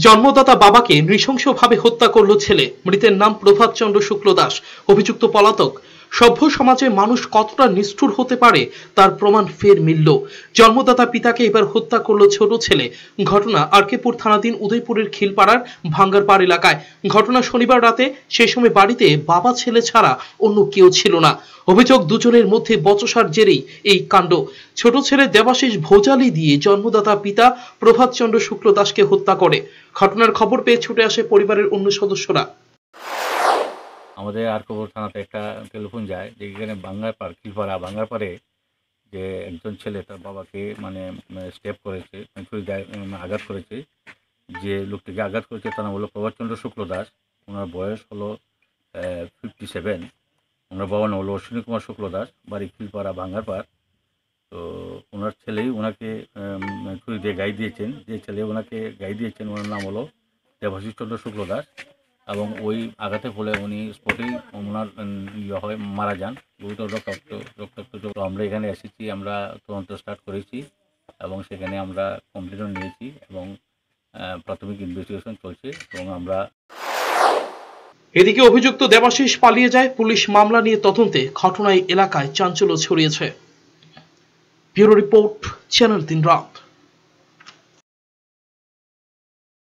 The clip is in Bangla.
জন্মদাতা বাবাকে নৃশংসভাবে হত্যা করল ছেলে। মৃতের নাম প্রভাত চন্দ্র শুক্ল দাস। অভিযুক্ত পলাতক। সভ্য সমাজে মানুষ কতটা নিষ্ঠুর হতে পারে তার প্রমাণ ফের মিলল। জন্মদাতা পিতাকে এবার হত্যা করল ছোট ছেলে। ঘটনা আরকেপুর থানাধীন উদয়পুরের খিলপাড়ার ভাঙ্গারপাড় এলাকায়। ঘটনা শনিবার রাতে। সেই সময় বাড়িতে বাবা ছেলে ছাড়া অন্য কেউ ছিল না। অভিযোগ দুজনের মধ্যে বচসার জেরেই এই কাণ্ড। ছোট ছেলে দেবাশিস ভোজালি দিয়ে জন্মদাতা পিতা প্রভাত চন্দ্র শুক্ল দাসকে হত্যা করে। ঘটনার খবর পেয়ে ছুটে আসে পরিবারের অন্য সদস্যরা। আমাদের আরকেপুর থানাতে একটা টেলিফোন যায় যে এখানে ভাঙ্গারপাড় খিলপাড়া ভাঙ্গারপাড়ে যে একজন ছেলে তার বাবাকে স্টেপ করেছে, আঘাত করেছে। যে লোকটিকে আঘাত করেছে তার নাম হলো প্রভাতচন্দ্র শুক্ল দাস। ওনার বয়স হলো 57। ওনার বাবার নাম হলো অশ্বিনী কুমার শুক্ল দাস, বাড়ি খিলপাড়া ভাঙ্গারপাড়। তো ওনার ছেলেই ওনাকে ছুরি দিয়ে গাই দিয়েছেন। যে ছেলে ওনাকে গাই দিয়েছেন ওনার নাম হলো দেবাশিস চন্দ্র শুক্ল দাস, এবং ওই আঘাতের ফলে উনি স্পটেই ওনার মারা যান। গুরুতর রক্তাক্ত। আমরা এখানে এসেছি, আমরা তদন্ত স্টার্ট করেছি এবং সেখানে আমরা কমপ্লেনও নিয়েছি এবং প্রাথমিক ইনভেস্টিগেশন চলছে এবং আমরা। এদিকে অভিযুক্ত দেবাশিস পালিয়ে যায়। পুলিশ মামলা নিয়ে তদন্তে। ঘটনায় এলাকায় চাঞ্চল্য ছড়িয়েছে। ব্যুরো রিপোর্ট, চ্যানেল 3 রাত।